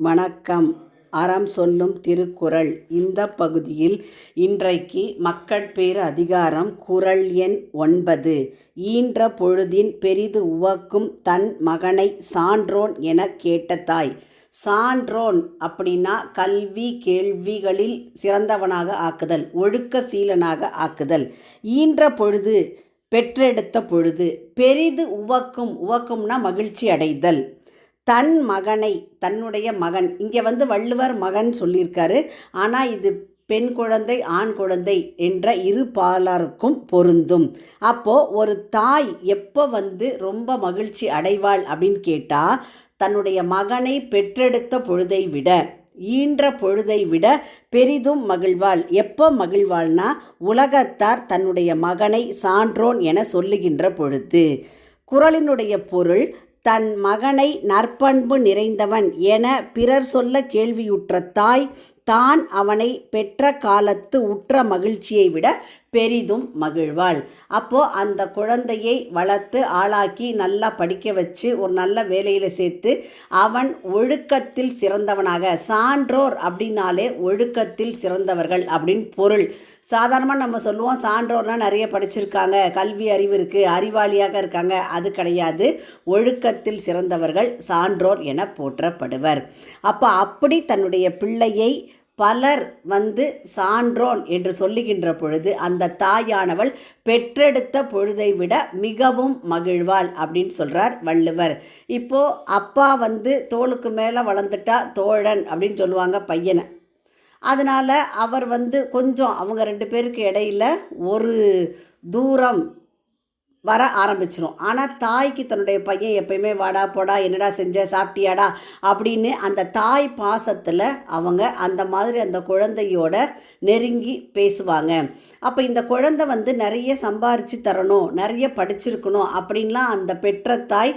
வணக்கம். அறம் சொல்லும் திருக்குறள். இந்த பகுதியில் இன்றைக்கு மக்கட்பேறு அதிகாரம் குறள் எண் 9. ஈன்ற பொழுதின் பெரிது உவக்கும் தன் மகனை சான்றோன் எனக் கேட்ட தாய். சான்றோன் அப்படின்னா கல்வி கேள்விகளில் சிறந்தவனாக ஆக்குதல், ஒழுக்க சீலனாக ஆக்குதல். ஈன்ற பொழுது பெற்றெடுத்த பொழுது. பெரிது உவக்கும்னா மகிழ்ச்சி அடைதல். தன் மகனை, தன்னுடைய மகன், இங்கே வள்ளுவர் மகன் சொல்லியிருக்காரு. ஆனால் இது பெண் குழந்தை ஆண் குழந்தை என்ற இரு பாலாருக்கும் பொருந்தும். அப்போது ஒரு தாய் எப்போ ரொம்ப மகிழ்ச்சி அடைவாள் அப்படின்னு கேட்டால், தன்னுடைய மகனை பெற்றெடுத்த பொழுதை விட, ஈன்ற பொழுதை விட பெரிதும் மகிழ்வாள். எப்போ மகிழ்வாள்னா, உலகத்தார் தன்னுடைய மகனை சான்றோன் என சொல்லுகின்ற பொழுது. குறளினுடைய பொருள், தன் மகனை நற்பண்பு நிறைந்தவன் என பிறர் சொல்ல கேள்வியுற்ற தாய் தான் அவனை பெற்ற காலத்து உற்ற மகிழ்ச்சியை விட பெரிதும் மகிழ்வாள். அப்போது அந்த குழந்தையை வளர்த்து ஆளாக்கி நல்லா படிக்க வச்சு ஒரு நல்ல வேலையில் சேர்த்து அவன் ஒழுக்கத்தில் சிறந்தவனாக, சான்றோர் அப்படின்னாலே ஒழுக்கத்தில் சிறந்தவர்கள் அப்படின்னு பொருள். சாதாரணமாக நம்ம சொல்லுவோம் சான்றோர்னால் நிறைய படிச்சிருக்காங்க, கல்வி அறிவு இருக்குது, அறிவாளியாக இருக்காங்க. அது கிடையாது. ஒழுக்கத்தில் சிறந்தவர்கள் சான்றோர் என போற்றப்படுவர். அப்படி தன்னுடைய பிள்ளையை பலர் சான்றோன் என்று சொல்லுகின்ற பொழுது அந்த தாயானவள் பெற்றெடுத்த பொழுதை விட மிகவும் மகிழ்வாள் அப்படின்னு சொல்கிறார் வள்ளுவர். இப்போது அப்பா தோளுக்கு மேலே வளர்ந்துட்டா தோழன் அப்படின்னு சொல்லுவாங்க பையனை. அதனால் அவர் கொஞ்சம் அவங்க ரெண்டு பேருக்கு இடையில் ஒரு தூரம் வர ஆரம்பிச்சிடும். ஆனால் தாய்க்கு தன்னுடைய பையன் எப்பயுமே வாடா போடா, என்னடா செஞ்ச, சாப்பிட்டியாடா அப்படின்னு அந்த தாய் பாசத்தில் அவங்க அந்த மாதிரி அந்த குழந்தையோட நெருங்கி பேசுவாங்க. அப்போ இந்த குழந்தை நிறைய சம்பாரித்து தரணும், நிறைய படிச்சிருக்கணும் அப்படின்லாம் அந்த பெற்ற தாய்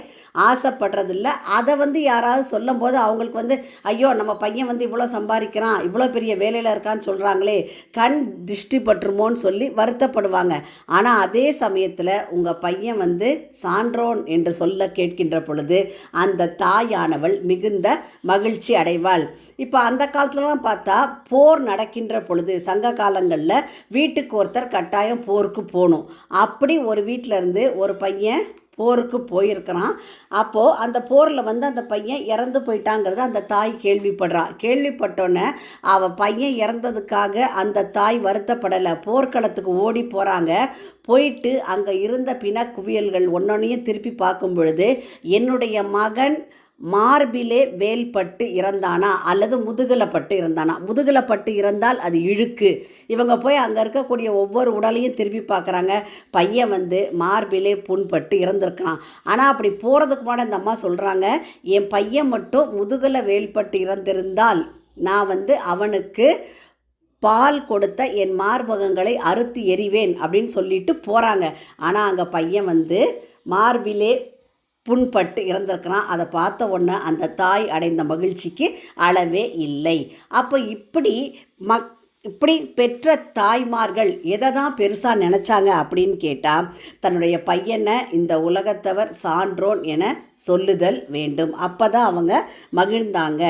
ஆசைப்படுறதில்ல. அதை யாராவது சொல்லும் போது அவங்களுக்கு ஐயோ நம்ம பையன் இவ்வளோ சம்பாதிக்கிறான், இவ்வளோ பெரிய வேலையில் இருக்கான்னு சொல்கிறாங்களே, கண் திருஷ்டி பற்றுமோன்னு சொல்லி வருத்தப்படுவாங்க. ஆனால் அதே சமயத்தில் உங்கள் பையன் சான்றோன் என்று சொல்ல கேட்கின்ற பொழுது அந்த தாயானவள் மிகுந்த மகிழ்ச்சி அடைவாள். இப்போ அந்த காலத்துலலாம் பார்த்தா போர் நடக்கின்ற பொழுது சங்க காலங்களில் வீட்டுக்கு ஒருத்தர் கட்டாயம் போருக்கு போகணும். அப்படி ஒரு வீட்டிலேருந்து ஒரு பையன் போருக்கு போயிருக்கிறான். அப்போது அந்த போரில் அந்த பையன் இறந்து போயிட்டாங்கிறத அந்த தாய் கேள்விப்பட்டோன்னே அவள் பையன் இறந்ததுக்காக அந்த தாய் வருத்தப்படலை. போர்க்களத்துக்கு ஓடி போகிறாங்க. போயிட்டு அங்கே இருந்த பிணக்குவியல்கள் ஒன்றொன்றையும் திருப்பி பார்க்கும் பொழுது, என்னுடைய மகன் மார்பிலே வேல்பட்டு இறந்தானா அல்லது முதுகலப்பட்டு இறந்தானா? முதுகலப்பட்டு இறந்தால் அது இழுக்கு. இவங்க போய் அங்கே இருக்கக்கூடிய ஒவ்வொரு உடலையும் திருப்பி பார்க்குறாங்க. பையன் மார்பிலே புண்பட்டு இறந்துருக்கிறான். ஆனால் அப்படி போகிறதுக்கு முன்னாடி அந்த அம்மா சொல்கிறாங்க, என் பையன் மட்டும் முதுகலை வேல்பட்டு இறந்திருந்தால் நான் அவனுக்கு பால் கொடுத்த என் மார்பகங்களை அறுத்து எறிவேன் அப்படின்னு சொல்லிட்டு போகிறாங்க. ஆனால் அங்கே பையன் மார்பிலே புண்பட்டு இறந்திருக்கிறான். அதை பார்த்த உடனே அந்த தாய் அடைந்த மகிழ்ச்சிக்கு அளவே இல்லை. அப்போ இப்படி பெற்ற தாய்மார்கள் எதை தான் பெருசாக நினச்சாங்க அப்படின்னு கேட்டால், தன்னுடைய பையனை இந்த உலகத்தவர் சான்றோன் என சொல்லுதல் வேண்டும். அப்போ தான் அவங்க மகிழ்ந்தாங்க.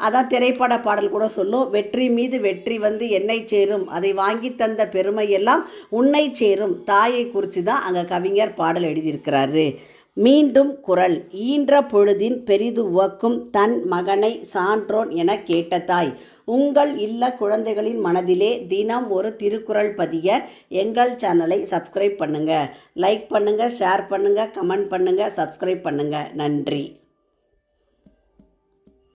அதான் திரைப்பட பாடல் கூட சொல்லும், வெற்றி மீது வெற்றி என்னை சேரும், அதை வாங்கி தந்த பெருமையெல்லாம் உன்னை சேரும். தாயை குறித்து தான் அங்கே கவிஞர் பாடல் எழுதியிருக்கிறாரு. மீண்டும் குறள். ஈன்ற பொழுதின் பெரிது உவக்கும் தன் மகனை சான்றோன் என கேட்ட தாய். உங்கள் இல்ல குழந்தைகளின் மனதிலே தினம் ஒரு திருக்குறள் பதிய எங்கள் சேனலை சப்ஸ்கிரைப் பண்ணுங்கள். லைக் பண்ணுங்கள், ஷேர் பண்ணுங்கள், கமெண்ட் பண்ணுங்கள், சப்ஸ்கிரைப் பண்ணுங்கள். நன்றி.